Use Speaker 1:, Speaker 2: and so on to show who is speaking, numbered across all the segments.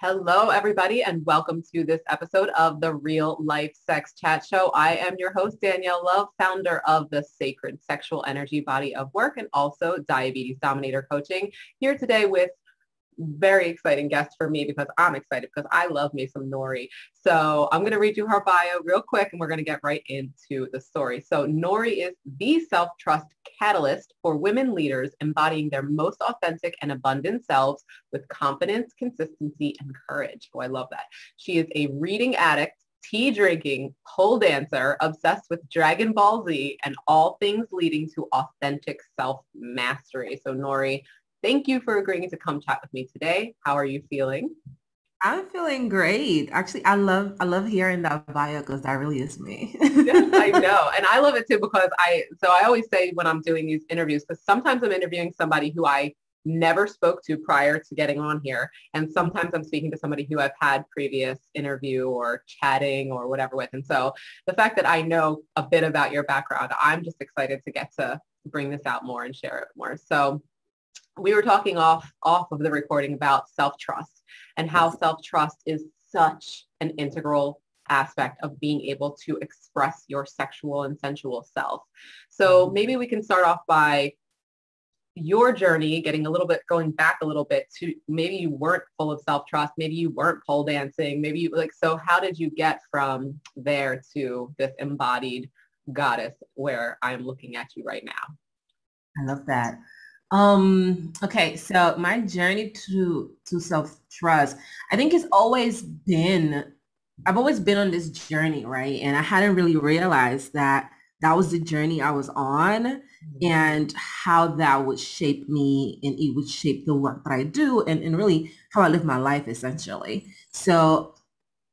Speaker 1: Hello, everybody, and welcome to this episode of the Real Life Sex Chat Show. I am your host, Danielle Love, founder of the Sacred Sexual Energy Body of Work and also Diabetes Dominator Coaching. Here today with very exciting guest for me because I'm excited because I love me some Nory. So I'm going to read you her bio real quick and we're going to get right into the story. So Nory is the self-trust catalyst for women leaders embodying their most authentic and abundant selves with confidence, consistency, and courage. Oh, I love that. She is a reading addict, tea drinking, pole dancer, obsessed with Dragon Ball Z and all things leading to authentic self-mastery. So Nory, thank you for agreeing to come chat with me today. How are you feeling?
Speaker 2: I'm feeling great. Actually, I love hearing that bio because that really is me.
Speaker 1: Yes, I know. And I love it too because I always say when I'm doing these interviews, because sometimes I'm interviewing somebody who I never spoke to prior to getting on here. And sometimes I'm speaking to somebody who I've had previous interview or chatting or whatever with. And so the fact that I know a bit about your background, I'm just excited to get to bring this out more and share it more. So we were talking off of the recording about self-trust and how self-trust is such an integral aspect of being able to express your sexual and sensual self. So maybe we can start off by your journey, going back a little bit to maybe you weren't full of self-trust, maybe you weren't pole dancing, so how did you get from there to this embodied goddess where I'm looking at you right now?
Speaker 2: I love that. Okay, so my journey to self-trust, I think I've always been on this journey, right? And I hadn't really realized that that was the journey I was on and how that would shape me and it would shape the work that I do and really how I live my life essentially. So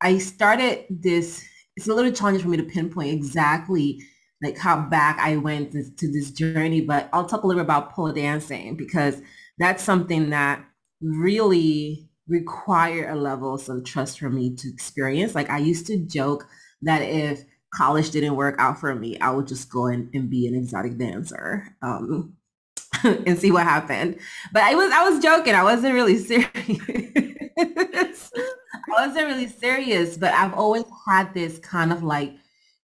Speaker 2: I started this, it's a little challenging for me to pinpoint exactly like how back I went to this journey, but I'll talk a little bit about pole dancing because that's something that really require a level of some trust for me to experience. Like I used to joke that if college didn't work out for me, I would just go and be an exotic dancer and see what happened. But I was joking. I wasn't really serious. I wasn't really serious, but I've always had this kind of like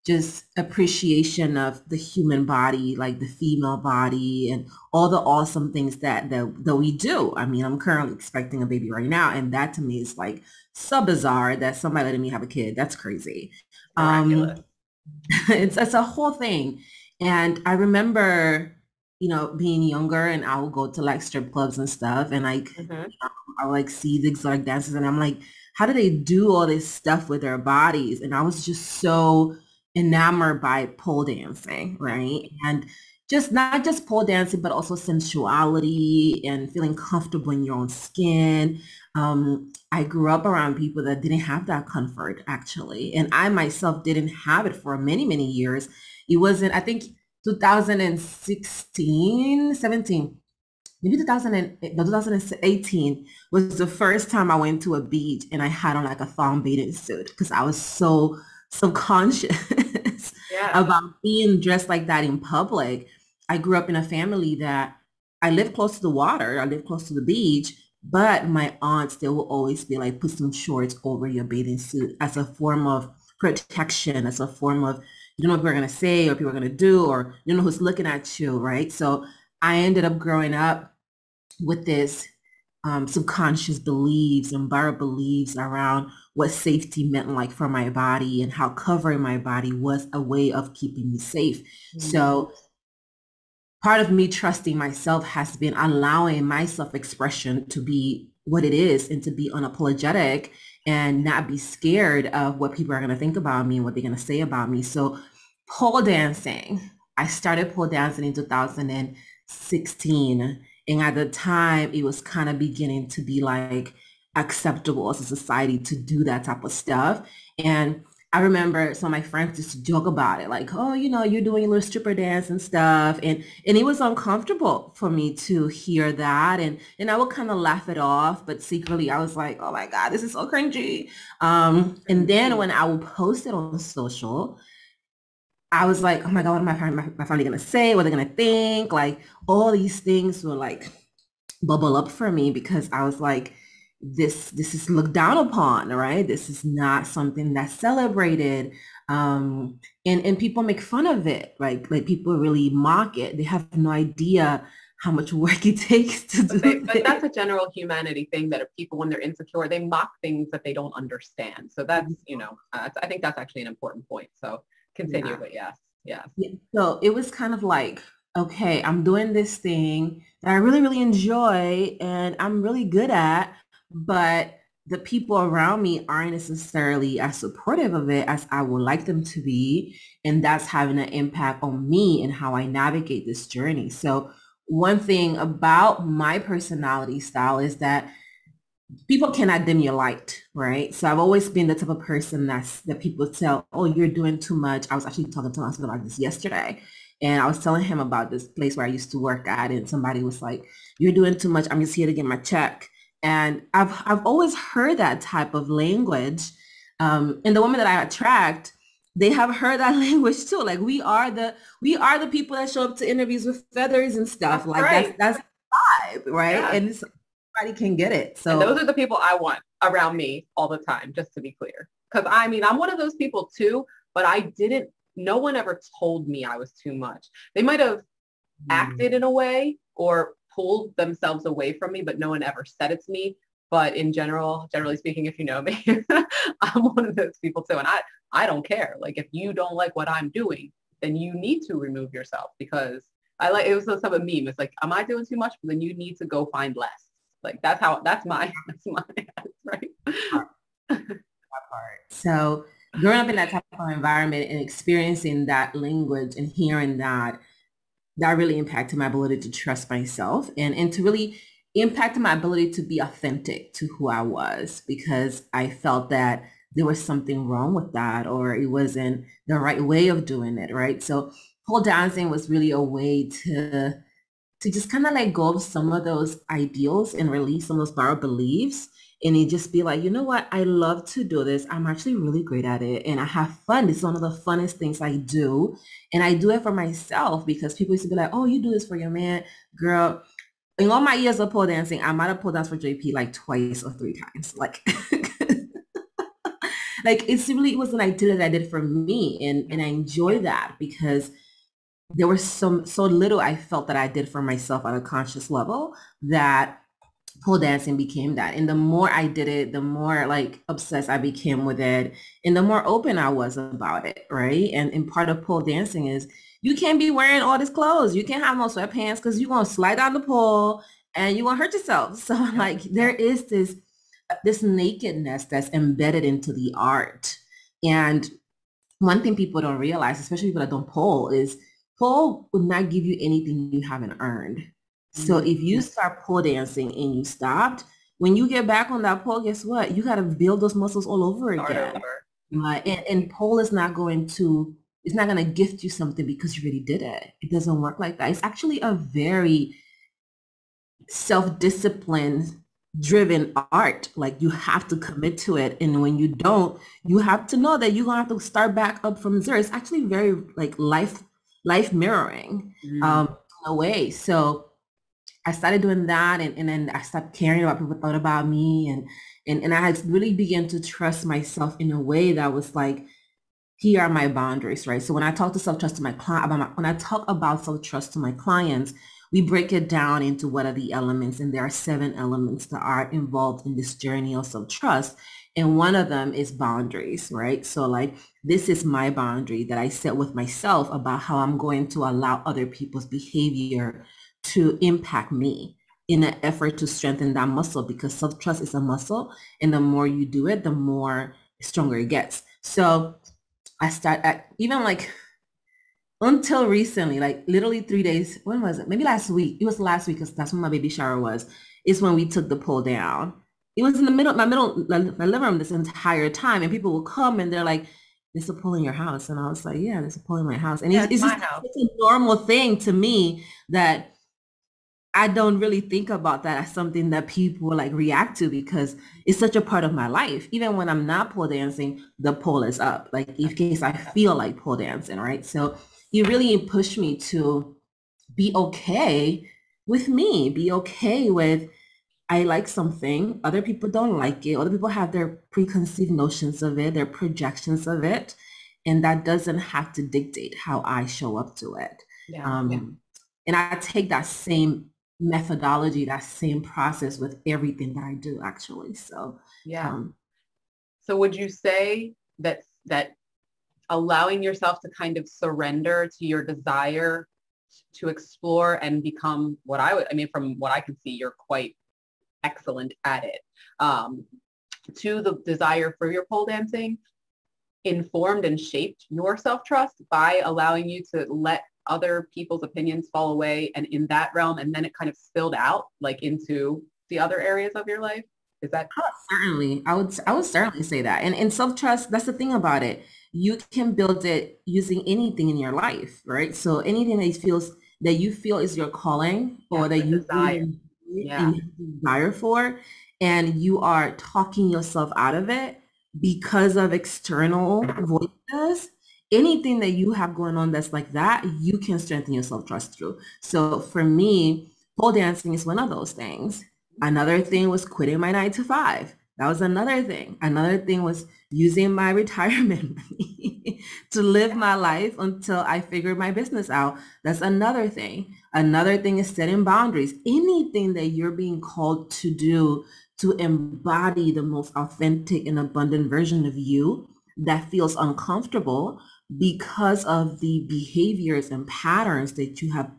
Speaker 2: just appreciation of the human body, like the female body and all the awesome things that we do. I mean, I'm currently expecting a baby right now. And that to me is like so bizarre that somebody letting me have a kid. That's crazy.
Speaker 1: Miraculous.
Speaker 2: It's a whole thing. And I remember, being younger and I would go to like strip clubs and stuff. And like, I would like see the exotic dancers and I'm like, how do they do all this stuff with their bodies? And I was just so enamored by pole dancing, right? And just not just pole dancing, but also sensuality and feeling comfortable in your own skin. I grew up around people that didn't have that comfort actually. And I myself didn't have it for many, many years. It wasn't, I think 2016, 17, maybe 2018 was the first time I went to a beach and I had on like a thong bathing suit because I was so subconscious about being dressed like that in public. I grew up in a family that I lived close to the water. I lived close to the beach, but my aunts, they will always be like, put some shorts over your bathing suit as a form of protection, as a form of, you don't know what people are going to say or people are going to do, or you don't know who's looking at you, right? So I ended up growing up with this subconscious beliefs and borrowed beliefs around what safety meant like for my body and how covering my body was a way of keeping me safe. So part of me trusting myself has been allowing my self-expression to be what it is and to be unapologetic and not be scared of what people are going to think about me and what they're going to say about me. So pole dancing, I started pole dancing in 2016. And at the time, it was kind of beginning to be like acceptable as a society to do that type of stuff. And I remember some of my friends just joke about it, like, oh, you're doing a little stripper dance and stuff. And it was uncomfortable for me to hear that. And I would kind of laugh it off, but secretly I was like, oh my God, this is so cringy. And then when I would post it on social, I was like, oh my God, what am my family gonna say? What are they gonna think? Like all these things were like bubble up for me because I was like, this is looked down upon, right? This is not something that's celebrated. And people make fun of it, right? Like people really mock it. They have no idea how much work it takes to do it.
Speaker 1: But that's a general humanity thing, that if people, when they're insecure, they mock things that they don't understand. So that's, I think that's actually an important point. So continue, yeah. But yes.
Speaker 2: Yeah. So it was kind of like, okay, I'm doing this thing that I really, really enjoy and I'm really good at, but the people around me aren't necessarily as supportive of it as I would like them to be. And that's having an impact on me and how I navigate this journey. So one thing about my personality style is that people cannot dim your light, right? So I've always been the type of person that people tell, oh, you're doing too much. I was actually talking to my husband about this yesterday. And I was telling him about this place where I used to work at. And somebody was like, you're doing too much. I'm just here to get my check. And I've always heard that type of language. And the women that I attract, they have heard that language too. Like we are the people that show up to interviews with feathers and stuff. Like right. that's the vibe, right? Yeah. And everybody can get it. So
Speaker 1: and those are the people I want around me all the time, just to be clear. Because I mean, I'm one of those people too, but no one ever told me I was too much. They might have acted in a way or pulled themselves away from me, but no one ever said it to me. But in generally speaking, if you know me, I'm one of those people too. And I don't care. Like if you don't like what I'm doing, then you need to remove yourself, because it was some type of meme. It's like, am I doing too much? But then you need to go find less. Like that's my right.
Speaker 2: That part. So growing up in that type of environment and experiencing that language and hearing that really impacted my ability to trust myself and to really impacted my ability to be authentic to who I was, because I felt that there was something wrong with that, or it wasn't the right way of doing it, right? So pole dancing was really a way to just kind of let go of some of those ideals and release some of those borrowed beliefs. And it just be like, you know what? I love to do this. I'm actually really great at it. And I have fun. It's one of the funnest things I do. And I do it for myself, because people used to be like, oh, you do this for your man. Girl, in all my years of pole dancing, I might have pole danced for JP like twice or 3 times. Like, like it was an idea that I did for me. And I enjoy that, because there was so little I felt that I did for myself on a conscious level that pole dancing became that. And the more I did it, the more like obsessed I became with it, and the more open I was about it, right? And part of pole dancing is you can't be wearing all these clothes. You can't have no sweatpants, because you're going to slide down the pole and you're going to hurt yourself. So like there is this nakedness that's embedded into the art. And one thing people don't realize, especially people that don't pole, is pole would not give you anything you haven't earned. So if you start pole dancing and you stopped, when you get back on that pole, guess what? You got to build those muscles all over again. And pole is not going to, it's not going to gift you something because you already did it. It doesn't work like that. It's actually a very self-discipline driven art. Like you have to commit to it. And when you don't, you have to know that you're going to have to start back up from zero. It's actually very like life mirroring in a way. So I started doing that, and then I stopped caring about what people thought about me, and I had really began to trust myself in a way that was like, here are my boundaries, right? So when I talk to self-trust to my client, when I talk about self-trust to my clients, we break it down into what are the elements, and there are 7 elements that are involved in this journey of self-trust. And one of them is boundaries, right? So like, this is my boundary that I set with myself about how I'm going to allow other people's behavior to impact me in an effort to strengthen that muscle, because self-trust is a muscle, and the more you do it, the more stronger it gets. So I even like until recently, like literally 3 days, when was it? Maybe last week. It was last week, because that's when my baby shower was, is when we took the pole down. It was in my living room this entire time, and people will come and they're like, there's a pole in your house. And I was like, yeah, there's a pole in my house. And it's just such a normal thing to me that I don't really think about that as something that people like react to, because it's such a part of my life. Even when I'm not pole dancing, the pole is up, like in case I feel like pole dancing, right? So it really pushed me to be okay with me, be okay with I like something, other people don't like it, other people have their preconceived notions of it, their projections of it, and that doesn't have to dictate how I show up to it.
Speaker 1: Yeah.
Speaker 2: And I take that same methodology, that same process with everything that I do, actually. So
Speaker 1: yeah. So would you say that allowing yourself to kind of surrender to your desire to explore and become from what I can see, you're quite excellent at it, to the desire for your pole dancing informed and shaped your self-trust by allowing you to let other people's opinions fall away and in that realm, and then it kind of spilled out like into the other areas of your life? Is that
Speaker 2: certainly, I would certainly say that. And self-trust, that's the thing about it. You can build it using anything in your life, right? So anything that you feel is your calling, or that you
Speaker 1: desire.
Speaker 2: And desire for, and you are talking yourself out of it because of external voices, anything that you have going on that's like that, you can strengthen your self-trust through. So for me, pole dancing is one of those things. Another thing was quitting my 9 to 5. That was another thing. Another thing was using my retirement money to live my life until I figured my business out. That's another thing. Another thing is setting boundaries. Anything that you're being called to do to embody the most authentic and abundant version of you that feels uncomfortable because of the behaviors and patterns that you have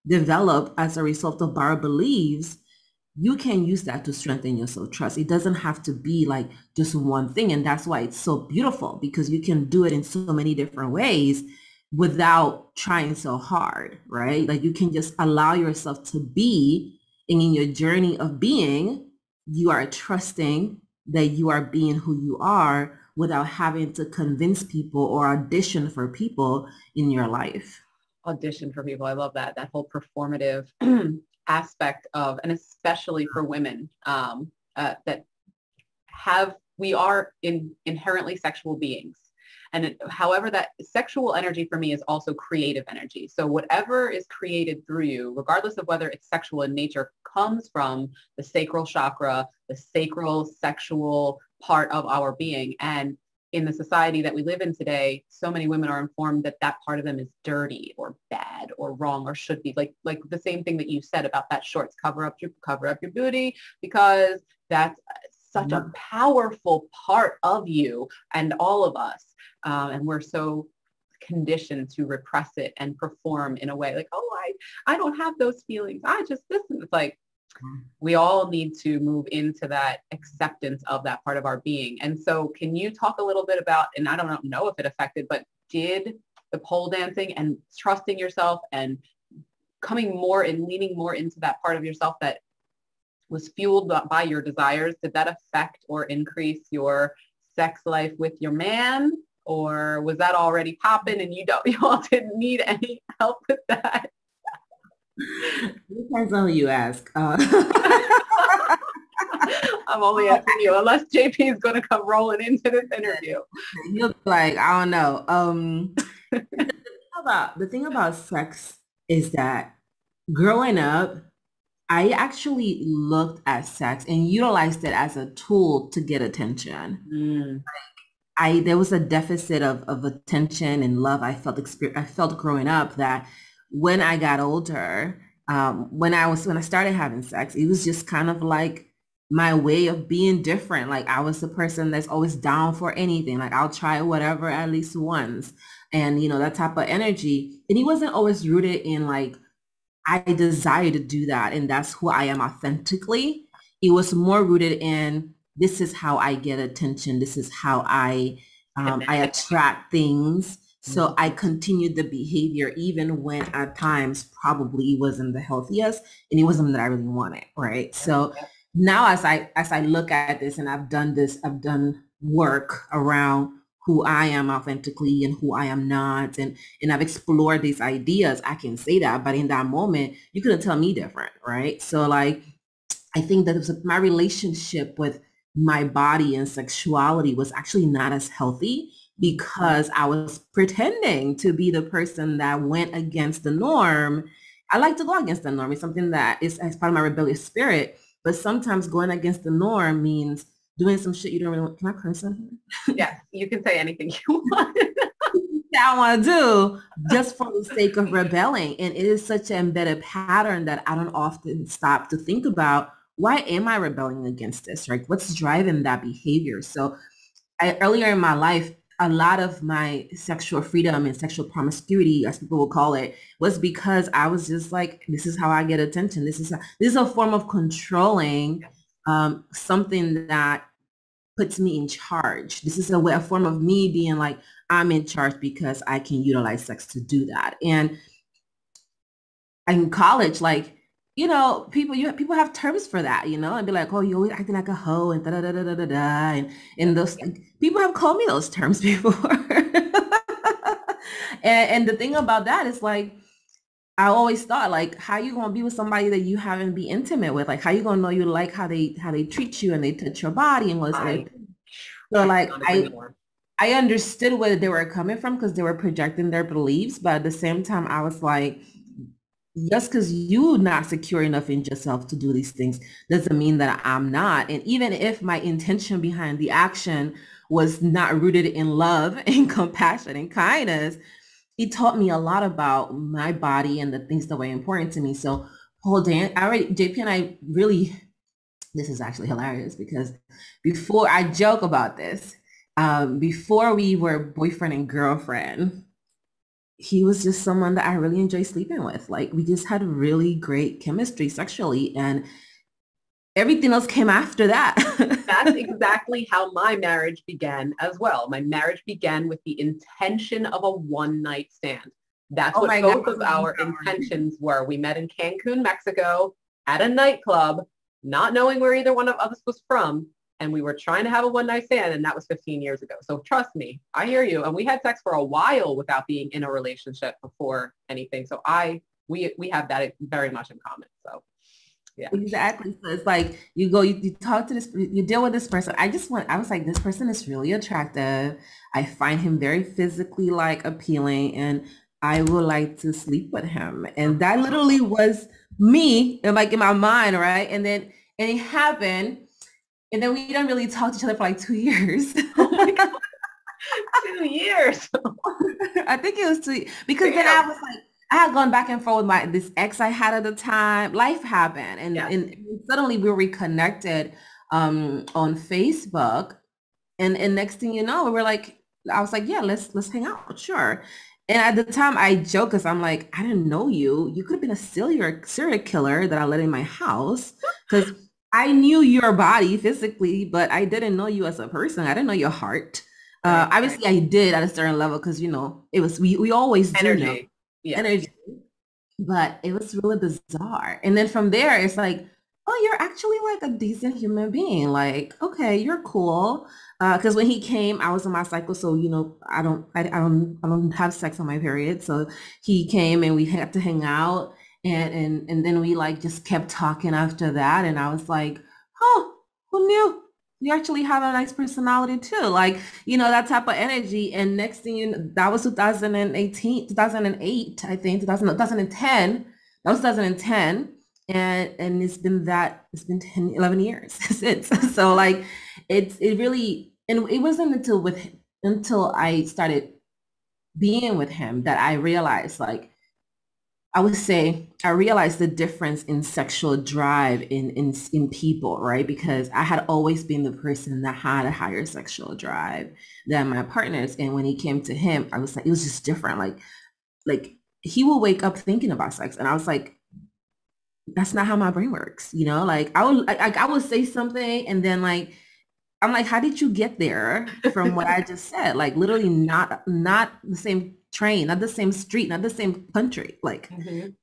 Speaker 2: developed as a result of borrowed beliefs, you can use that to strengthen your self-trust. It doesn't have to be like just one thing. And that's why it's so beautiful, because you can do it in so many different ways without trying so hard, right? Like you can just allow yourself to be, and in your journey of being, you are trusting that you are being who you are without having to convince people or audition for people in your life.
Speaker 1: Audition for people. I love that. That whole performative aspect of, and especially for women, that we are inherently sexual beings. And however, that sexual energy for me is also creative energy. So whatever is created through you, regardless of whether it's sexual in nature, comes from the sacral chakra, the sacral sexual part of our being. And in the society that we live in today, so many women are informed that that part of them is dirty or bad or wrong or should be like the same thing that you said about that shorts, cover up your booty, because that's such a powerful part of you and all of us. And we're so conditioned to repress it and perform in a way like, oh, I don't have those feelings. I just, this is like, we all need to move into that acceptance of that part of our being. And so can you talk a little bit about, and I don't know if it affected, but did the pole dancing and trusting yourself and coming more and leaning more into that part of yourself that was fueled by your desires, did that affect or increase your sex life with your man? Or was that already popping and you all didn't need any help with that?
Speaker 2: Depends on who you ask.
Speaker 1: I'm only asking you, unless JP is going to come rolling into this interview.
Speaker 2: He'll be like, I don't know. The thing about sex is that growing up, I actually looked at sex and utilized it as a tool to get attention. There was a deficit of attention and love I felt growing up, that when I got older, when I started having sex, it was just kind of like my way of being different. Like I was the person that's always down for anything. Like I'll try whatever at least once. And that type of energy. And it wasn't always rooted in like, I desire to do that and that's who I am authentically. It was more rooted in, this is how I get attention. This is how I attract things. So I continued the behavior even when at times probably it wasn't the healthiest and it wasn't that I really wanted, right? So now as I look at this and I've done work around who I am authentically and who I am not, and I've explored these ideas, I can say that, but in that moment, you couldn't tell me different, right? So like, I think that my relationship with my body and sexuality was actually not as healthy because I was pretending to be the person that went against the norm. I like to go against the norm. It's something that is as part of my rebellious spirit. But sometimes going against the norm means doing some shit you don't really want. Can I curse on
Speaker 1: here? Yes, you can say anything you want.
Speaker 2: I want to do just for the sake of rebelling. And it is such an embedded pattern that I don't often stop to think about, why am I rebelling against this, right? What's driving that behavior? So earlier in my life, a lot of my sexual freedom and sexual promiscuity, as people will call it, was because I was just like, this is how I get attention. This is a form of controlling something that puts me in charge. This is a form of me being like, I'm in charge because I can utilize sex to do that. And in college, like, you know, people have terms for that, you know, and be like, oh, you always acting like a hoe and da da da da da da, and those people have called me those terms before. and the thing about that is, like, I always thought, like, how you gonna be with somebody that you haven't be intimate with? Like, how you gonna know you like how they treat you and they touch your body and what's like? So like I understood where they were coming from because they were projecting their beliefs, but at the same time, I was like, just because you're not secure enough in yourself to do these things doesn't mean that I'm not. And even if my intention behind the action was not rooted in love and compassion and kindness, it taught me a lot about my body and the things that were important to me. So JP and I really, this is actually hilarious because before I joke about this, before we were boyfriend and girlfriend, he was just someone that I really enjoyed sleeping with. Like, we just had really great chemistry sexually, and everything else came after that.
Speaker 1: That's exactly how my marriage began as well. My marriage began with the intention of a one-night stand. That's what both of our intentions were. We met in Cancun, Mexico, at a nightclub, not knowing where either one of us was from. And we were trying to have a one-night stand, and that was 15 years ago. So trust me, I hear you. And we had sex for a while without being in a relationship before anything. So we have that very much in common. So yeah.
Speaker 2: Exactly. So it's like you talk to this, you deal with this person. I was like, this person is really attractive. I find him very physically like appealing, and I would like to sleep with him. And that literally was me, and like in my mind, right? And it happened. And then we didn't really talk to each other for like 2 years.
Speaker 1: Oh my God. 2 years.
Speaker 2: I think it was 2 because then I was like, I had gone back and forth with this ex I had at the time. Life happened. And suddenly we were reconnected on Facebook. And next thing you know, we were like, I was like, yeah, let's hang out. Sure. And at the time I joke because I'm like, I didn't know you. You could have been a serial killer that I let in my house. Because I knew your body physically, but I didn't know you as a person. I didn't know your heart. Obviously, I did at a certain level because, you know, it was, we always do know energy, but it was really bizarre. And then from there, it's like, oh, you're actually like a decent human being. Like, okay, you're cool. Because when he came, I was on my cycle, so you know, I don't have sex on my period. So he came and we had to hang out. And then we like just kept talking after that. And I was like, oh, who knew? You actually have a nice personality too. Like, you know, that type of energy. And next thing you know, that was 2008, I think, 2010. That was 2010. And it's been 11 years since. So like, it really, and it wasn't until I started being with him that I realized, like, I would say I realized the difference in sexual drive in people, right? Because I had always been the person that had a higher sexual drive than my partners. And when he came to him, I was like, it was just different. Like he will wake up thinking about sex. And I was like, that's not how my brain works. You know, like I would say something and then like, I'm like, how did you get there from what I just said? Like literally not the same train, not the same street, not the same country. Like,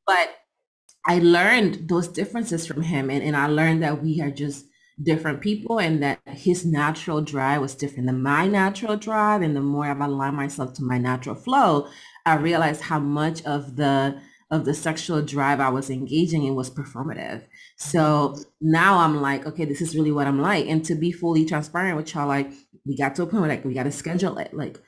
Speaker 2: but I learned those differences from him. And I learned that we are just different people and that his natural drive was different than my natural drive. And the more I've aligned myself to my natural flow, I realized how much of the sexual drive I was engaging in was performative. So now I'm like, okay, this is really what I'm like. And to be fully transparent with y'all, like we got to a point where like we got to schedule it. Like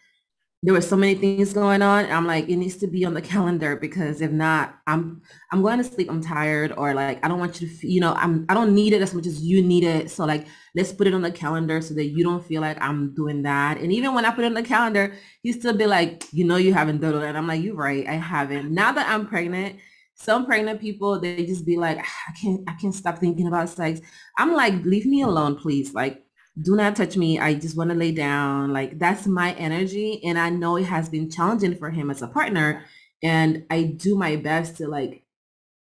Speaker 2: there were so many things going on. I'm like, it needs to be on the calendar, because if not, I'm going to sleep. I'm tired, or like, I don't want you to, I don't need it as much as you need it. So like, let's put it on the calendar so that you don't feel like I'm doing that. And even when I put it on the calendar, he still be like, you haven't done it. And I'm like, you're right, I haven't. Now that I'm pregnant, some pregnant people, they just be like, I can't stop thinking about sex. I'm like, leave me alone, please. Like, do not touch me. I just want to lay down. Like, that's my energy. And I know it has been challenging for him as a partner. And I do my best to like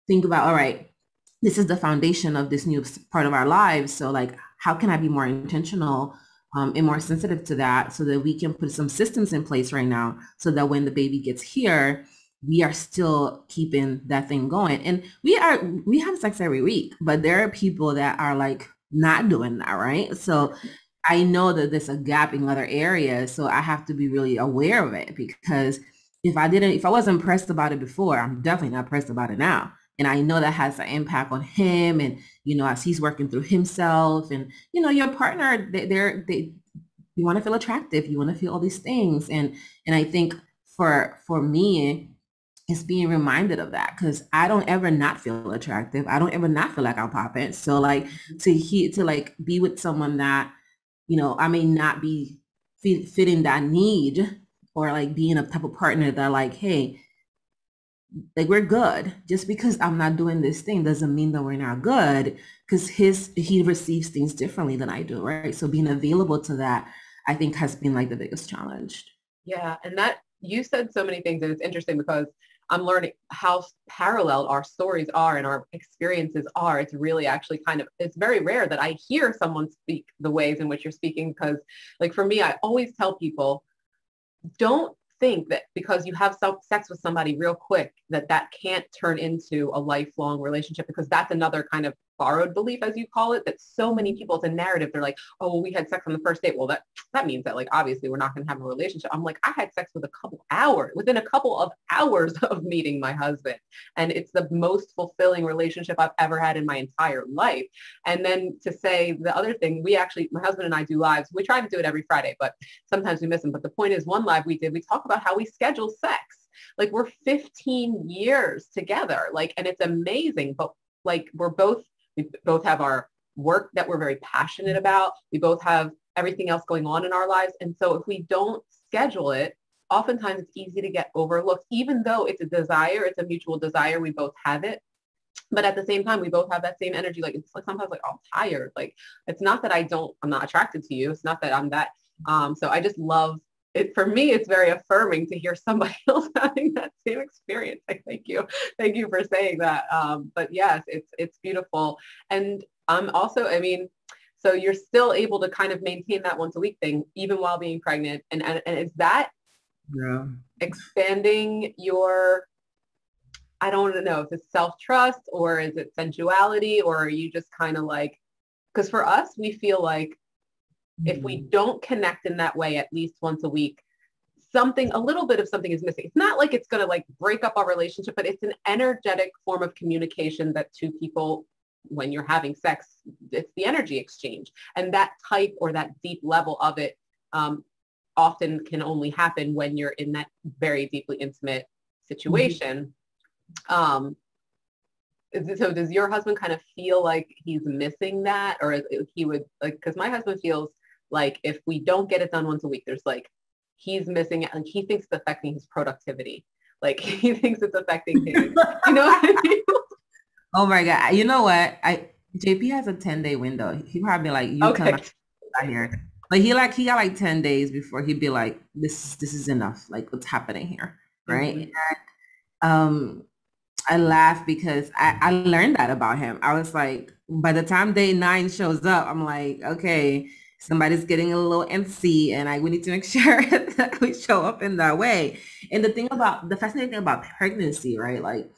Speaker 2: think about, all right, this is the foundation of this new part of our lives. So like, how can I be more intentional and more sensitive to that, so that we can put some systems in place right now, so that when the baby gets here, we are still keeping that thing going. And we have sex every week, but there are people that are like not doing that, right? So I know that there's a gap in other areas. So I have to be really aware of it, because if I wasn't pressed about it before, I'm definitely not pressed about it now. And I know that has an impact on him, and, as he's working through himself, and, your partner, you want to feel attractive, you want to feel all these things. And I think for me, it's being reminded of that, because I don't ever not feel attractive. I don't ever not feel like I'm popping. So like, to like be with someone that, I may not be fitting that need, or like being a type of partner that like, hey, like, we're good. Just because I'm not doing this thing doesn't mean that we're not good, because he receives things differently than I do, right? So being available to that, I think, has been like the biggest challenge.
Speaker 1: Yeah. And that you said so many things, and it's interesting because I'm learning how parallel our stories are and our experiences are. It's really actually it's very rare that I hear someone speak the ways in which you're speaking, because like for me, I always tell people, don't think that because you have sex with somebody real quick that can't turn into a lifelong relationship, because that's another kind of borrowed belief, as you call it, that so many people, it's a narrative. They're like, oh, well, we had sex on the first date. Well, that means that like obviously we're not going to have a relationship. I'm like, I had sex within a couple of hours of meeting my husband, and it's the most fulfilling relationship I've ever had in my entire life. And then to say the other thing, my husband and I do lives. We try to do it every Friday, but sometimes we miss them. But the point is, one live we talk about how we schedule sex. Like, we're 15 years together, like, and it's amazing. But like, we both have our work that we're very passionate about. We both have everything else going on in our lives. And so if we don't schedule it, oftentimes it's easy to get overlooked, even though it's a desire, it's a mutual desire. We both have it. But at the same time, we both have that same energy. Like, it's like sometimes like, oh, I'm tired. Like, it's not that I'm not attracted to you. It's not that I'm that. So I just love it. For me, it's very affirming to hear somebody else having that same experience. Like, thank you. Thank you for saying that. But yes, it's beautiful. And also, I mean, so you're still able to kind of maintain that once a week thing, even while being pregnant. And is that expanding your, I don't know if it's self-trust, or is it sensuality, or are you just kind of like, because for us, we feel like if we don't connect in that way at least once a week, a little bit of something is missing. It's not like it's going to like break up our relationship, but it's an energetic form of communication that two people, when you're having sex, it's the energy exchange. And that type or that deep level of it often can only happen when you're in that very deeply intimate situation. So does your husband kind of feel like he's missing that, or he would like, because my husband feels like if we don't get it done once a week, there's like, he's missing it, and he thinks it's affecting his productivity. Like, he thinks it's affecting his, you know what I mean?
Speaker 2: Oh my God. You know what? JP has a 10-day window. He probably like, you come out here. But he got like 10 days before he'd be like, this is enough. Like, what's happening here? Right. And, I laugh because I learned that about him. I was like, by the time day 9 shows up, I'm like, okay, somebody's getting a little antsy, and we need to make sure that we show up in that way. And the fascinating thing about pregnancy, right? Like,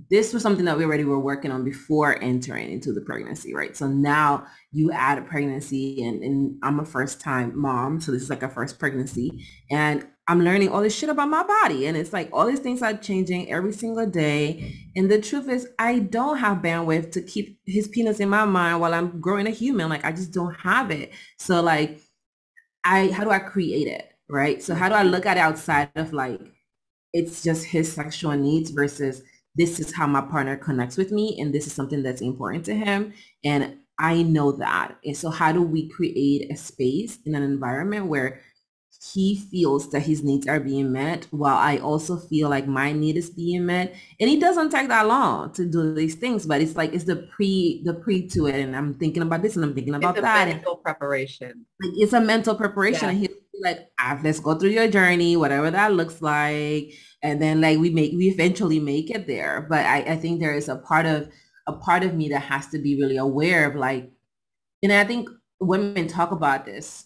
Speaker 2: this was something that we already were working on before entering into the pregnancy, right? So now you add a pregnancy, and I'm a first time mom. So this is like a first pregnancy, and I'm learning all this shit about my body. And it's like all these things are changing every single day. And the truth is, I don't have bandwidth to keep his penis in my mind while I'm growing a human. Like, I just don't have it. So like, how do I create it? right? So how do I look at it outside of like, it's just his sexual needs versus this is how my partner connects with me and this is something that's important to him. And I know that. And so how do we create a space in an environment where he feels that his needs are being met while I also feel like my need is being met. And it doesn't take that long to do these things, but it's like, it's the pre to it. And I'm thinking about this and I'm thinking about that.
Speaker 1: It's a mental preparation.
Speaker 2: Like, it's a mental preparation.
Speaker 1: Yeah.
Speaker 2: And he'll be like, let's go through your journey, whatever that looks like. And then like we eventually make it there. But I think there is a part of me that has to be really aware of like, and I think women talk about this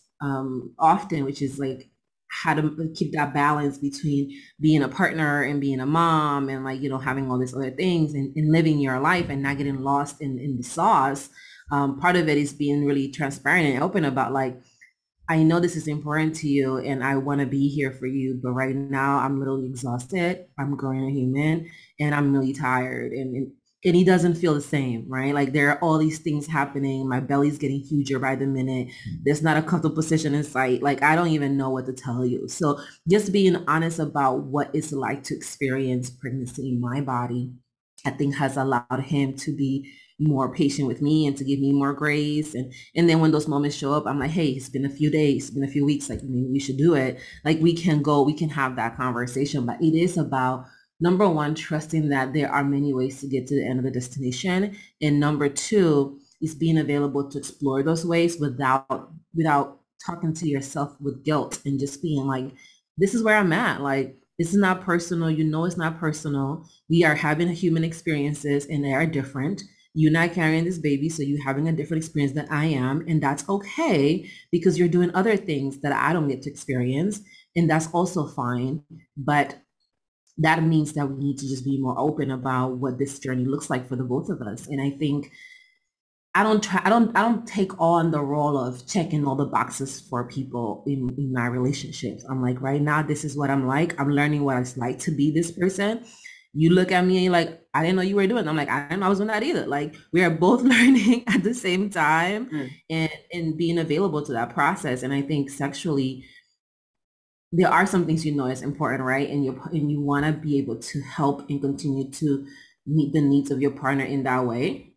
Speaker 2: often, which is like how to keep that balance between being a partner and being a mom and like, having all these other things and living your life and not getting lost in the sauce. Part of it is being really transparent and open about like, I know this is important to you and I want to be here for you, but right now I'm literally exhausted. I'm growing a human and I'm really tired and he doesn't feel the same, right? Like there are all these things happening. My belly's getting huger by the minute. There's not a comfortable position in sight. Like I don't even know what to tell you. So just being honest about what it's like to experience pregnancy in my body, I think has allowed him to be more patient with me and to give me more grace. And then when those moments show up, I'm like, hey, it's been a few days, it's been a few weeks, like maybe we should do it. Like we can have that conversation, but it is about number one, trusting that there are many ways to get to the end of the destination. And number two is being available to explore those ways without talking to yourself with guilt and just being like, this is where I'm at. Like, this is not personal. It's not personal. We are having human experiences and they are different. You're not carrying this baby, so you're having a different experience than I am. And that's okay because you're doing other things that I don't get to experience. And that's also fine. But that means that we need to just be more open about what this journey looks like for the both of us. And I think I don't take on the role of checking all the boxes for people in my relationships. I'm like, right now, this is what I'm like. I'm learning what it's like to be this person. You look at me and you're like, I didn't know you were doing. I'm like, I didn't know I was doing that either. Like we are both learning at the same time and being available to that process. And I think sexually, there are some things is important, right? And you want to be able to help and continue to meet the needs of your partner in that way,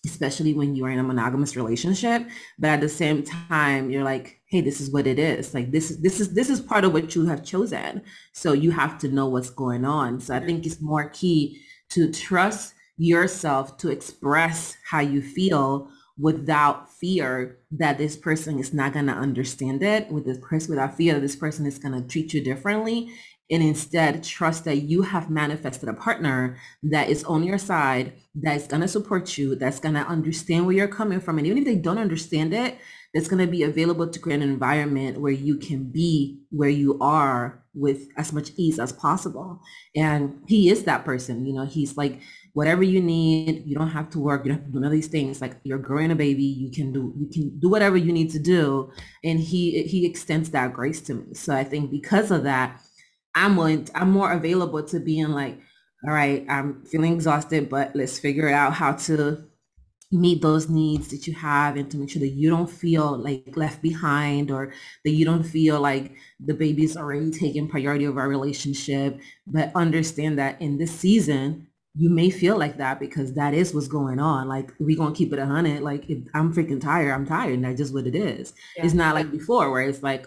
Speaker 2: especially when you are in a monogamous relationship. But at the same time, you're like, hey, this is what it is. Like this is part of what you have chosen. So you have to know what's going on. So I think it's more key to trust yourself to express how you feel without fear that this person is not going to understand it, without fear that this person is going to treat you differently, and instead trust that you have manifested a partner that is on your side, that is going to support you, that's going to understand where you're coming from. And even if they don't understand it, that's going to be available to create an environment where you can be where you are with as much ease as possible. And he is that person, he's like, whatever you need, you don't have to work, you don't have to do none of these things. Like you're growing a baby, you can do whatever you need to do. And he extends that grace to me. So I think because of that, I'm more available to being like, all right, I'm feeling exhausted, but let's figure out how to meet those needs that you have and to make sure that you don't feel like left behind or that you don't feel like the baby's already taking priority over our relationship. But understand that in this season, you may feel like that because that is what's going on. Like we're going to keep it 100. Like if I'm freaking tired, I'm tired. And that's just what it is. Yeah. It's not like before where it's like,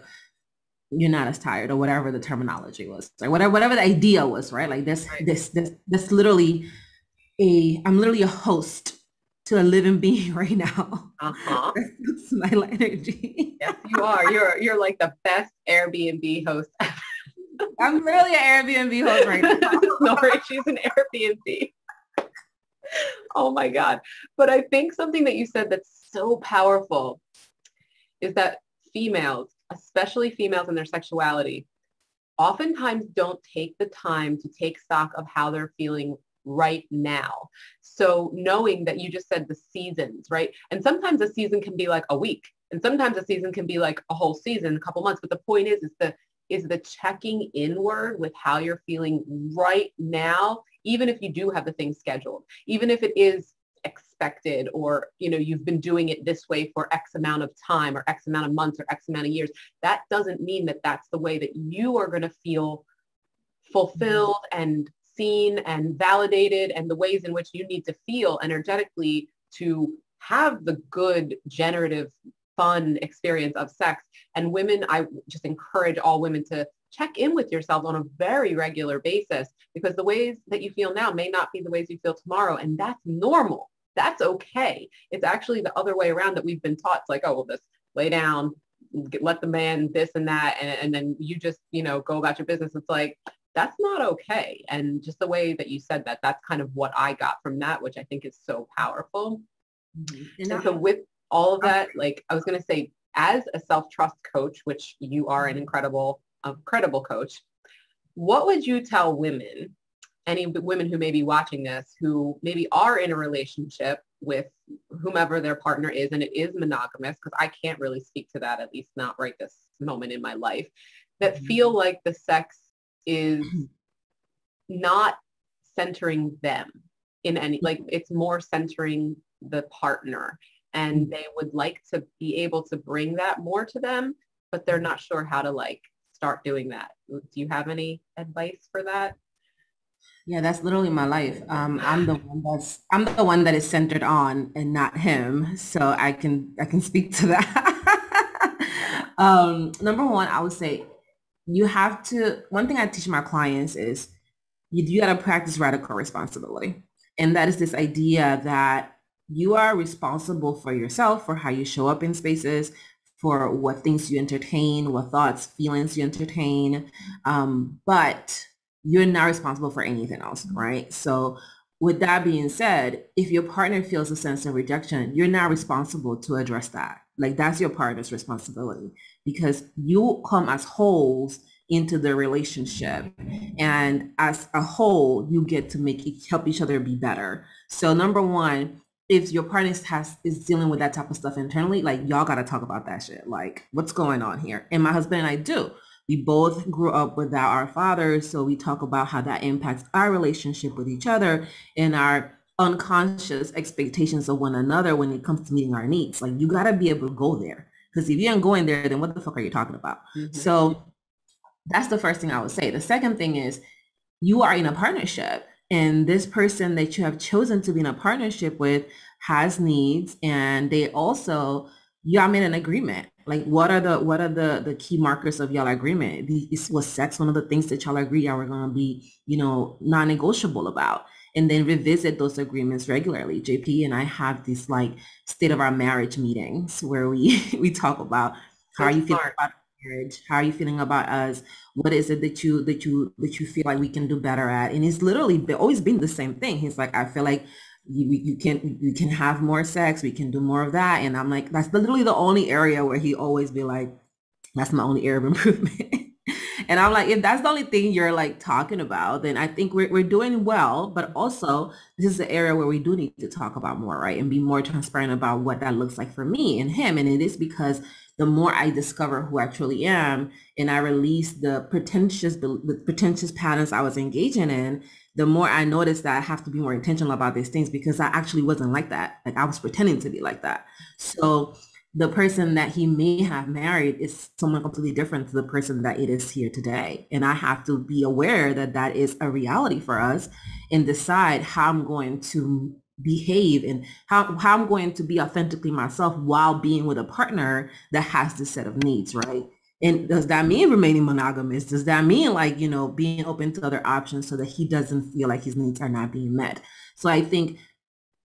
Speaker 2: you're not as tired or whatever the terminology was, or whatever the idea was, right? Like this literally I'm literally a host to a living being right now. That's my energy.
Speaker 1: Yes, you are. You're like the best Airbnb host ever.
Speaker 2: I'm literally an Airbnb host right now.
Speaker 1: Nory, she's an Airbnb. Oh my God. But I think something that you said that's so powerful is that females, especially females in their sexuality, oftentimes don't take the time to take stock of how they're feeling right now. So knowing that you just said the seasons, right? And sometimes a season can be like a week, and sometimes a season can be like a whole season, a couple months. But the point is the checking inward with how you're feeling right now, even if you do have the things scheduled, even if it is expected, or, you've been doing it this way for X amount of time or X amount of months or X amount of years. That doesn't mean that that's the way that you are going to feel fulfilled and seen and validated, and the ways in which you need to feel energetically to have the good, generative, fun experience of sex. And women, I just encourage all women to check in with yourselves on a very regular basis, because the ways that you feel now may not be the ways you feel tomorrow. And that's normal. That's okay. It's actually the other way around that we've been taught. It's like, oh, well, just lay down, let the man this and that, and then you just, go about your business. It's like, that's not okay. And just the way that you said that, that's kind of what I got from that, which I think is so powerful. Mm-hmm. And so with all of that, like I was going to say, as a self-trust coach, which you are an incredible coach, what would you tell women, any women who may be watching this, who maybe are in a relationship with whomever their partner is, and it is monogamous, because I can't really speak to that, at least not right this moment in my life, that feel like the sex is not centering them in any, like it's more centering the partner, and they would like to be able to bring that more to them, but they're not sure how to like start doing that. Do you have any advice for that?
Speaker 2: Yeah, that's literally my life. I'm the one that is centered on and not him. So I can speak to that. Number one, I would say one thing I teach my clients is you got to practice radical responsibility. And that is this idea that you are responsible for yourself, for how you show up in spaces, for what things you entertain, what thoughts, feelings you entertain. But you're not responsible for anything else, right? So with that being said, if your partner feels a sense of rejection, you're not responsible to address that. Like that's your partner's responsibility, because you come as wholes into the relationship, and as a whole, you get to help each other be better. So number one, if your partner is dealing with that type of stuff internally, like y'all got to talk about that shit. Like what's going on here? And my husband and I do. We both grew up without our fathers. So we talk about how that impacts our relationship with each other and our unconscious expectations of one another when it comes to meeting our needs. Like you got to be able to go there, because if you ain't going there, then what the fuck are you talking about? Mm-hmm. So that's the first thing I would say. The second thing is you are in a partnership, and this person that you have chosen to be in a partnership with has needs, and they also, y'all made an agreement. Like what are the key markers of y'all agreement? Was sex one of the things that y'all agree y'all were going to be, non-negotiable about? And then revisit those agreements regularly. JP and I have these like state of our marriage meetings where we talk about how are you feeling about marriage? How are you feeling about us? What is it that you feel like we can do better at? And it's literally always been the same thing. He's like, I feel like you can have more sex. We can do more of that. And I'm like, that's literally the only area where he always be like, that's my only area of improvement. And I'm like, if that's the only thing you're like talking about, then I think we're doing well. But also, this is the area where we do need to talk about more, right? And be more transparent about what that looks like for me and him. And it is because the more I discover who I truly am, and I release the pretentious patterns I was engaging in, the more I notice that I have to be more intentional about these things, because I actually wasn't like that. Like I was pretending to be like that. So the person that he may have married is someone completely different to the person that it is here today. And I have to be aware that that is a reality for us, and decide how I'm going to behave and how I'm going to be authentically myself while being with a partner that has this set of needs, right? And does that mean remaining monogamous? Does that mean like, being open to other options so that he doesn't feel like his needs are not being met? So I think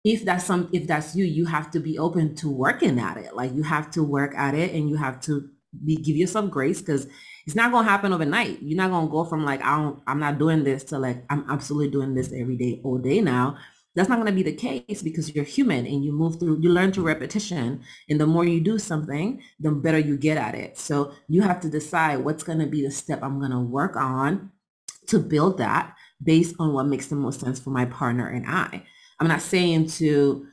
Speaker 2: if that's you, you have to be open to working at it. Like you have to work at it, and you have to give yourself grace, because it's not going to happen overnight. You're not going to go from like, I'm not doing this to like, I'm absolutely doing this every day, all day now. That's not going to be the case, because you're human and you learn through repetition. And the more you do something, the better you get at it. So you have to decide what's going to be the step I'm going to work on to build that based on what makes the most sense for my partner and I. I'm not saying to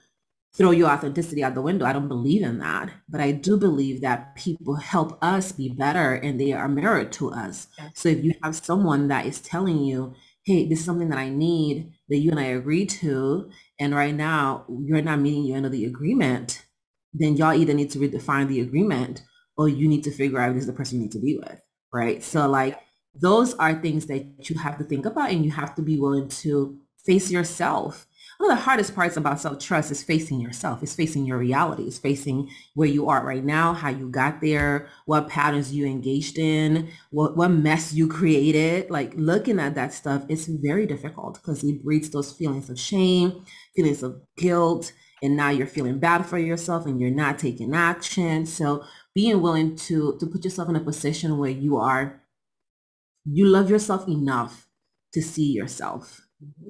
Speaker 2: throw your authenticity out the window. I don't believe in that. But I do believe that people help us be better, and they are a mirror to us. Yes. So if you have someone that is telling you, hey, this is something that I need, that you and I agreed to, and right now you're not meeting your end of the agreement, then y'all either need to redefine the agreement or you need to figure out if this is the person you need to be with, right? So like those are things that you have to think about, and you have to be willing to face yourself. One of the hardest parts about self-trust is facing yourself. It's facing your reality. It's facing where you are right now, how you got there, what patterns you engaged in, what mess you created. Like looking at that stuff, it's very difficult because it breeds those feelings of shame, feelings of guilt, and now you're feeling bad for yourself and you're not taking action. So being willing to put yourself in a position where you love yourself enough to see yourself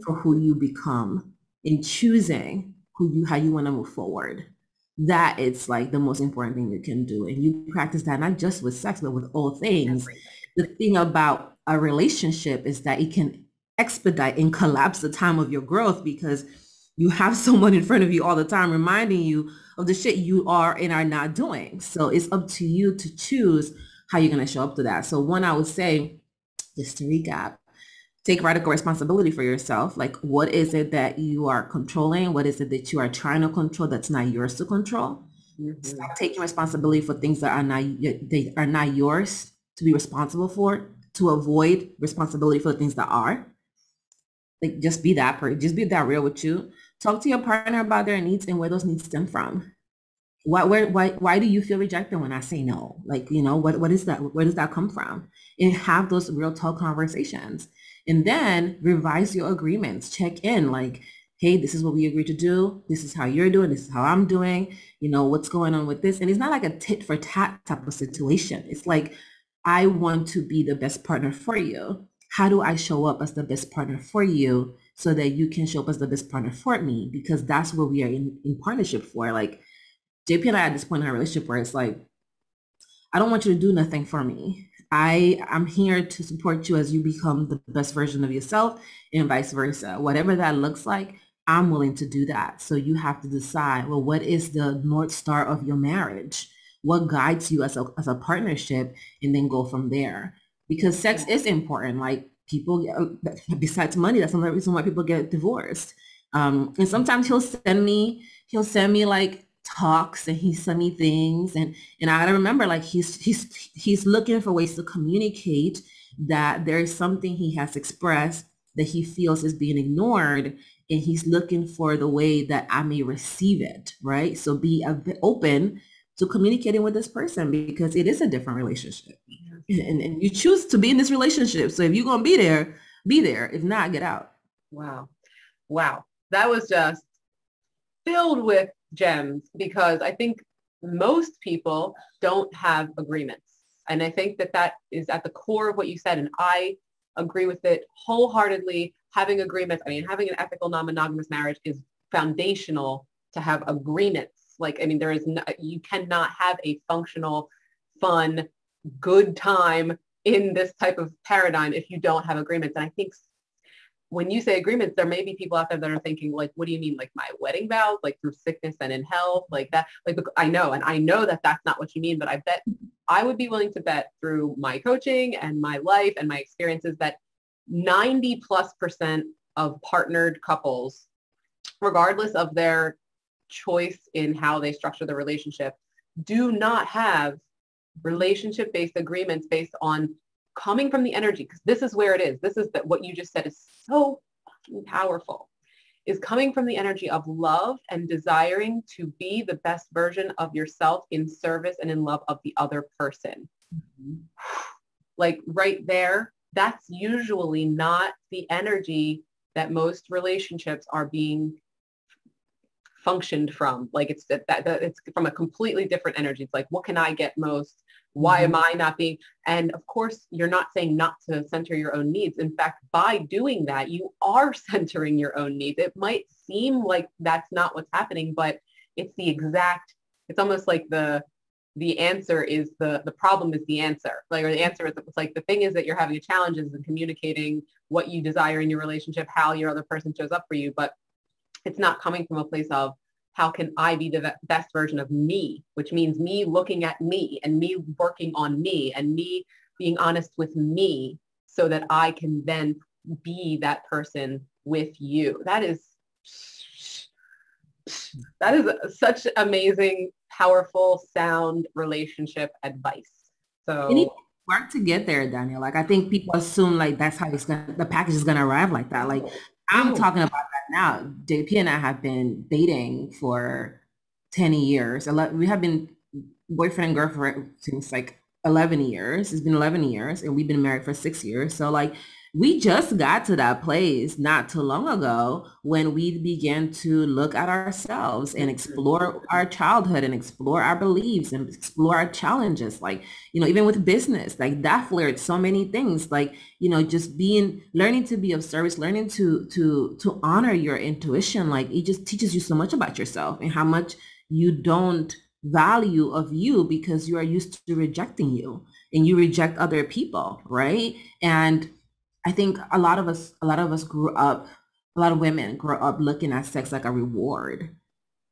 Speaker 2: for who you become, in choosing how you want to move forward. That it's like the most important thing you can do. And you practice that not just with sex, but with all things. The thing about a relationship is that it can expedite and collapse the time of your growth because you have someone in front of you all the time reminding you of the shit you are and are not doing. So it's up to you to choose how you're going to show up to that. So one, I would say, just to recap, take radical responsibility for yourself. Like, what is it that you are controlling? What is it that you are trying to control that's not yours to control? Mm-hmm. Stop taking responsibility for things that are not yours to be responsible for, to avoid responsibility for the things that are. Like, just be that real with you. Talk to your partner about their needs and where those needs stem from. Why do you feel rejected when I say no? Like, what is that? Where does that come from? And have those real talk conversations. And then revise your agreements. Check in like, hey, this is what we agreed to do. This is how you're doing. This is how I'm doing. What's going on with this? And it's not like a tit for tat type of situation. It's like, I want to be the best partner for you. How do I show up as the best partner for you so that you can show up as the best partner for me? Because that's what we are in partnership for. Like, JP and I at this point in our relationship where it's like, I don't want you to do nothing for me. I'm here to support you as you become the best version of yourself and vice versa. Whatever that looks like, I'm willing to do that. So you have to decide, well, what is the North Star of your marriage? What guides you as a partnership? And then go from there. Because sex is important. Like people, besides money, that's another reason why people get divorced. And sometimes he'll send me like talks and he sent me things and I gotta remember like he's looking for ways to communicate that there is something he has expressed that he feels is being ignored, and he's looking for the way that I may receive it, right? So be a bit open to communicating with this person because it is a different relationship, and you choose to be in this relationship. So if you're gonna be there, be there. If not, get out.
Speaker 1: Wow, that was just filled with gems, because I think most people don't have agreements. And I think that is at the core of what you said. And I agree with it wholeheartedly. Having agreements, having an ethical non-monogamous marriage is foundational to have agreements. Like, you cannot have a functional, fun, good time in this type of paradigm if you don't have agreements. And I think when you say agreements, there may be people out there that are thinking like, what do you mean? Like my wedding vows, like through sickness and in health, like that, like, I know that that's not what you mean, but I bet I would be willing to bet through my coaching and my life and my experiences that 90+% of partnered couples, regardless of their choice in how they structure the relationship, do not have relationship-based agreements based on coming from the energy, because this is where it is. This is what you just said is so fucking powerful, is coming from the energy of love and desiring to be the best version of yourself in service and in love of the other person. Mm-hmm. Like right there, that's usually not the energy that most relationships are being functioned from. Like it's from a completely different energy. It's like, what can I get most? Why am I not being? And of course, you're not saying not to center your own needs. In fact, by doing that, you are centering your own needs. It might seem like that's not what's happening, but it's almost like the answer is the problem is the answer. Like, or the answer is, it's like the thing is that you're having a challenge is in communicating what you desire in your relationship, how your other person shows up for you, but it's not coming from a place of, how can I be the best version of me, which means me looking at me and me working on me and me being honest with me so that I can then be that person with you. That is such amazing, powerful, sound relationship advice. So
Speaker 2: you need to work to get there, Daniel. Like I think people assume like that's how the package is gonna arrive like that. Like I'm talking about that now. JP and I have been dating for 10 years. We have been boyfriend and girlfriend since like 11 years. It's been 11 years and we've been married for 6 years. So like we just got to that place not too long ago when we began to look at ourselves and explore our childhood and explore our beliefs and explore our challenges. Like, you know, even with business, like that flared so many things, like, you know, just learning to be of service, learning to honor your intuition. Like it just teaches you so much about yourself and how much you don't value of you because you are used to rejecting you and you reject other people, right? And I think a lot of us grew up, a lot of women grow up looking at sex like a reward.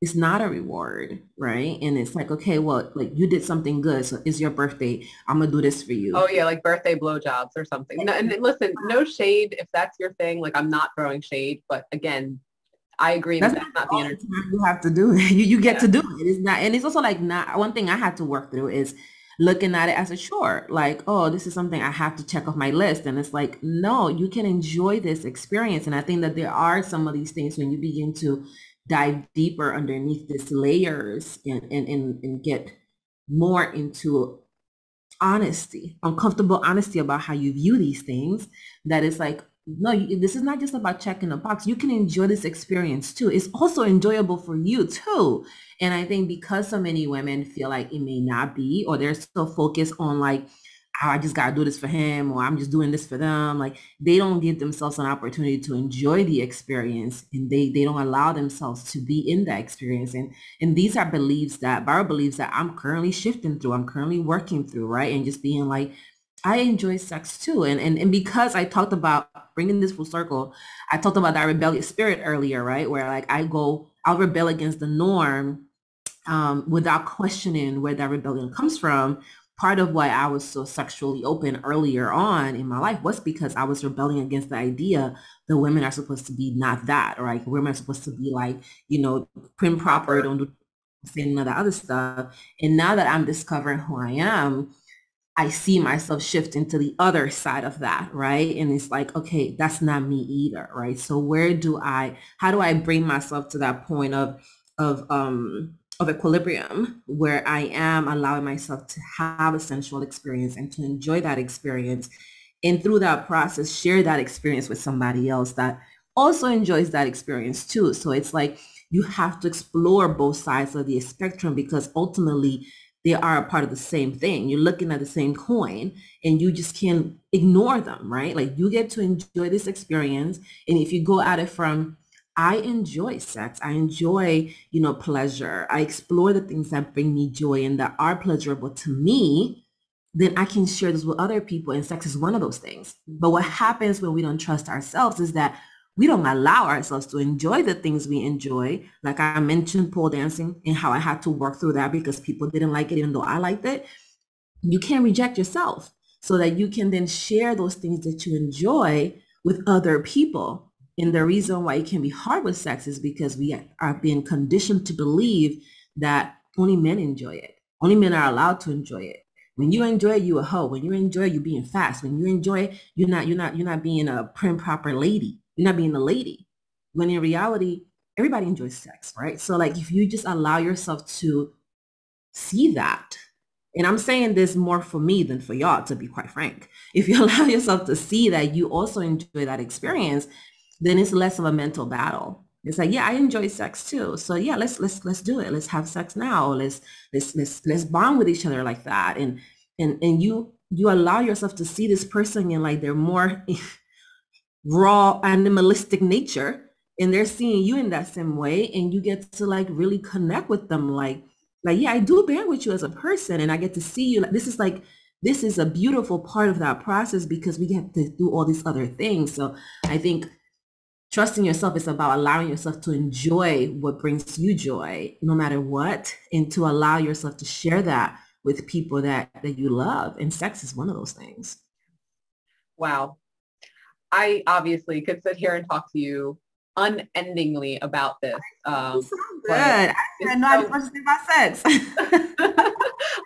Speaker 2: It's not a reward, right? And it's like, okay, well, like you did something good, so it's your birthday. I'm gonna do this for you.
Speaker 1: Oh yeah, like birthday blowjobs or something. No, and listen, no shade if that's your thing. Like I'm not throwing shade, but again, I agree that's not the energy
Speaker 2: you have to do it. You get to do it. It's not, and it's also like not one thing I had to work through is looking at it as a chore. Like, oh, this is something I have to check off my list. And it's like, no, you can enjoy this experience. And I think that there are some of these things when you begin to dive deeper underneath these layers and get more into honesty, uncomfortable honesty about how you view these things, that it's like, no, this is not just about checking a box. You can enjoy this experience too. It's also enjoyable for you too. And I think because so many women feel like it may not be, or they're so focused on like, oh, I just got to do this for him, or I'm just doing this for them. Like they don't give themselves an opportunity to enjoy the experience, and they don't allow themselves to be in that experience. And these are beliefs that Bara believes that I'm currently shifting through, I'm currently working through, right? And just being like, I enjoy sex too. And because I talked about bringing this full circle, I talked about that rebellious spirit earlier, right? Where like I'll rebel against the norm without questioning where that rebellion comes from. Part of why I was so sexually open earlier on in my life was because I was rebelling against the idea that women are supposed to be not that, right? Women are supposed to be like, you know, prim proper, don't do none of that other stuff. And now that I'm discovering who I am, I see myself shifting to the other side of that, right? And it's like, okay, that's not me either, right? So how do I bring myself to that point of equilibrium where I am allowing myself to have a sensual experience and to enjoy that experience, and through that process, share that experience with somebody else that also enjoys that experience too. So it's like, you have to explore both sides of the spectrum because ultimately they are a part of the same thing. You're looking at the same coin and you just can't ignore them, right? Like you get to enjoy this experience. And if you go at it from, I enjoy sex, I enjoy, you know, pleasure, I explore the things that bring me joy and that are pleasurable to me, then I can share this with other people. And sex is one of those things. But what happens when we don't trust ourselves is that we don't allow ourselves to enjoy the things we enjoy. Like I mentioned pole dancing and how I had to work through that because people didn't like it, even though I liked it. You can't reject yourself so that you can then share those things that you enjoy with other people. And the reason why it can be hard with sex is because we are being conditioned to believe that only men enjoy it. Only men are allowed to enjoy it. When you enjoy it, you a hoe. When you enjoy it, you being fast. When you enjoy it, you're not being a prim proper lady. You're not being a lady. When in reality, everybody enjoys sex, right? So like if you just allow yourself to see that, and I'm saying this more for me than for y'all, to be quite frank. If you allow yourself to see that you also enjoy that experience, then it's less of a mental battle. It's like, yeah, I enjoy sex too. So yeah, let's do it. Let's have sex now. Let's bond with each other like that. And you allow yourself to see this person in like their more raw animalistic nature, and they're seeing you in that same way, and you get to like really connect with them. Like, yeah, I do band with you as a person, and I get to see you. Like, this is a beautiful part of that process because we get to do all these other things. So I think trusting yourself is about allowing yourself to enjoy what brings you joy, no matter what, and to allow yourself to share that with people that you love. And sex is one of those things.
Speaker 1: Wow. I obviously could sit here and talk to you unendingly about this.
Speaker 2: So good. I didn't know I just want to about sex.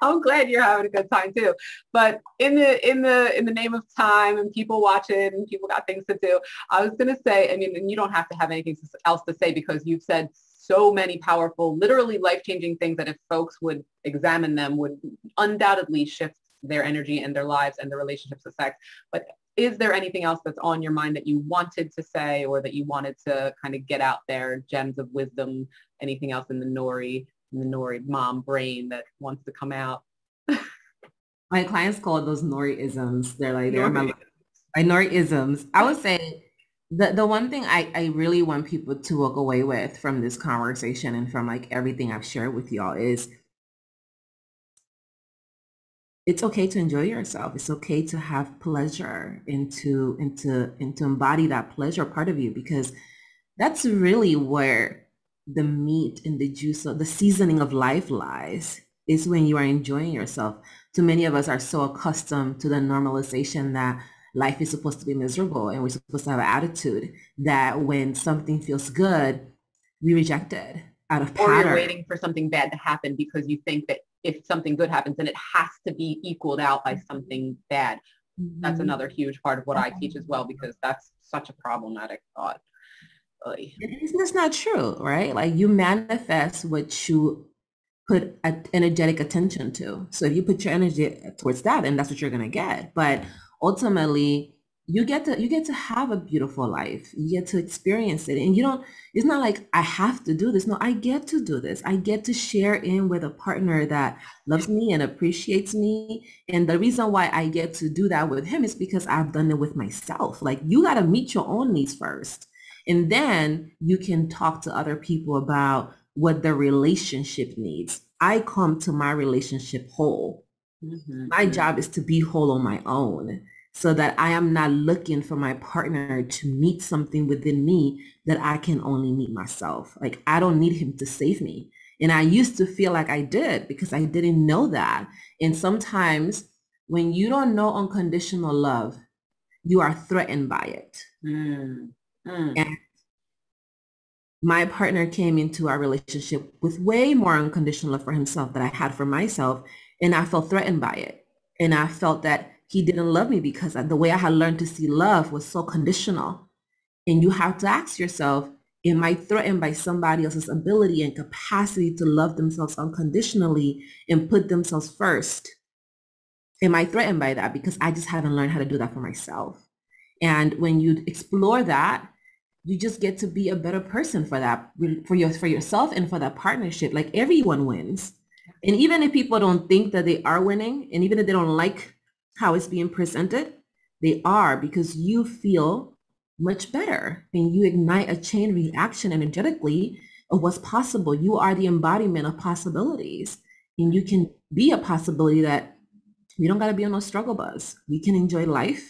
Speaker 1: I'm glad you're having a good time too. But in the name of time and people watching and people got things to do, I was gonna say, I mean, and you don't have to have anything else to say because you've said so many powerful, literally life-changing things that if folks would examine them would undoubtedly shift their energy and their lives and their relationships with sex. But is there anything else that's on your mind that you wanted to say or that you wanted to kind of get out there, gems of wisdom, anything else in the Nory mom brain that wants to come out?
Speaker 2: My clients call those Nory-isms. They're like, they're my Nory-isms. I would say the one thing I really want people to walk away with from this conversation and from like everything I've shared with y'all is it's okay to enjoy yourself. It's okay to have pleasure and to embody that pleasure part of you, because that's really where the meat and the juice of the seasoning of life lies, is when you are enjoying yourself. Too many of us are so accustomed to the normalization that life is supposed to be miserable and we're supposed to have an attitude that when something feels good, we reject it out of pattern. Or
Speaker 1: you're waiting for something bad to happen because you think that if something good happens, then it has to be equaled out by something bad. Mm-hmm. That's another huge part of what I teach as well, because that's such a problematic thought.
Speaker 2: It's not true, right? Like you manifest what you put energetic attention to. So if you put your energy towards that, then that's what you're going to get. But ultimately, you get to have a beautiful life. You get to experience it. And it's not like I have to do this. No, I get to do this. I get to share in with a partner that loves me and appreciates me. And the reason why I get to do that with him is because I've done it with myself. Like you got to meet your own needs first. And then you can talk to other people about what the relationship needs. I come to my relationship whole. Mm-hmm. My job is to be whole on my own, so that I am not looking for my partner to meet something within me that I can only meet myself. Like I don't need him to save me. And I used to feel like I did because I didn't know that. And sometimes when you don't know unconditional love, you are threatened by it. And my partner came into our relationship with way more unconditional love for himself than I had for myself. And I felt threatened by it. And I felt that he didn't love me because the way I had learned to see love was so conditional. And you have to ask yourself, am I threatened by somebody else's ability and capacity to love themselves unconditionally and put themselves first? Am I threatened by that because I just haven't learned how to do that for myself? And when you explore that, you just get to be a better person for that, for yourself and for that partnership. Like everyone wins. And even if people don't think that they are winning, and even if they don't like how it's being presented, they are, because you feel much better and you ignite a chain reaction energetically of what's possible. You are the embodiment of possibilities, and you can be a possibility that we don't got to be on no struggle bus. We can enjoy life.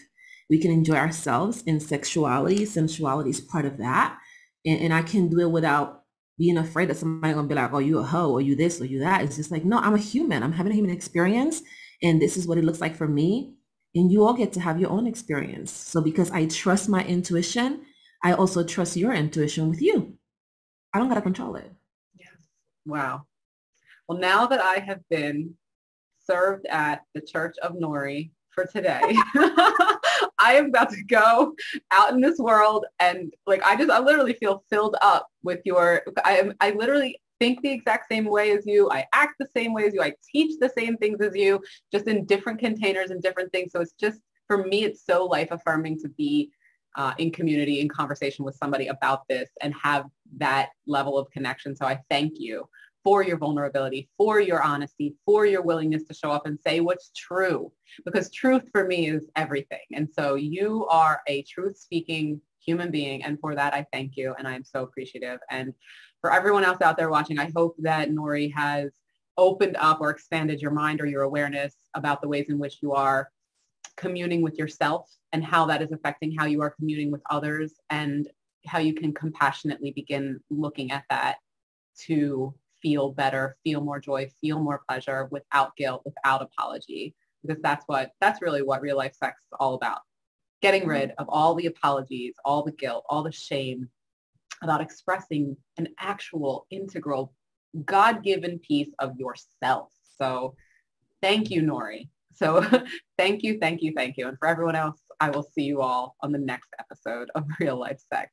Speaker 2: We can enjoy ourselves, and sexuality, sensuality is part of that. And I can do it without being afraid that somebody's gonna be like, oh, you a hoe, or you this, or you that. It's just like, no, I'm a human. I'm having a human experience. And this is what it looks like for me. And you all get to have your own experience. So because I trust my intuition, I also trust your intuition with you. I don't gotta control it.
Speaker 1: Yes. Wow. Well, now that I have been served at the Church of Nory for today, I am about to go out in this world, and like I literally feel filled up with I literally think the exact same way as you. I act the same way as you. I teach the same things as you, just in different containers and different things. So it's just, for me, it's so life affirming to be in community, in conversation with somebody about this and have that level of connection. So I thank you for your vulnerability, for your honesty, for your willingness to show up and say what's true, because truth for me is everything. And so you are a truth-speaking human being. And for that, I thank you. And I'm so appreciative. And for everyone else out there watching, I hope that Nory has opened up or expanded your mind or your awareness about the ways in which you are communing with yourself and how that is affecting how you are communing with others, and how you can compassionately begin looking at that to feel better, feel more joy, feel more pleasure without guilt, without apology, because that's really what real life sex is all about. getting rid of all the apologies, all the guilt, all the shame about expressing an actual integral God-given piece of yourself. So thank you, Nory. So thank you, thank you, thank you. And for everyone else, I will see you all on the next episode of Real Life Sex.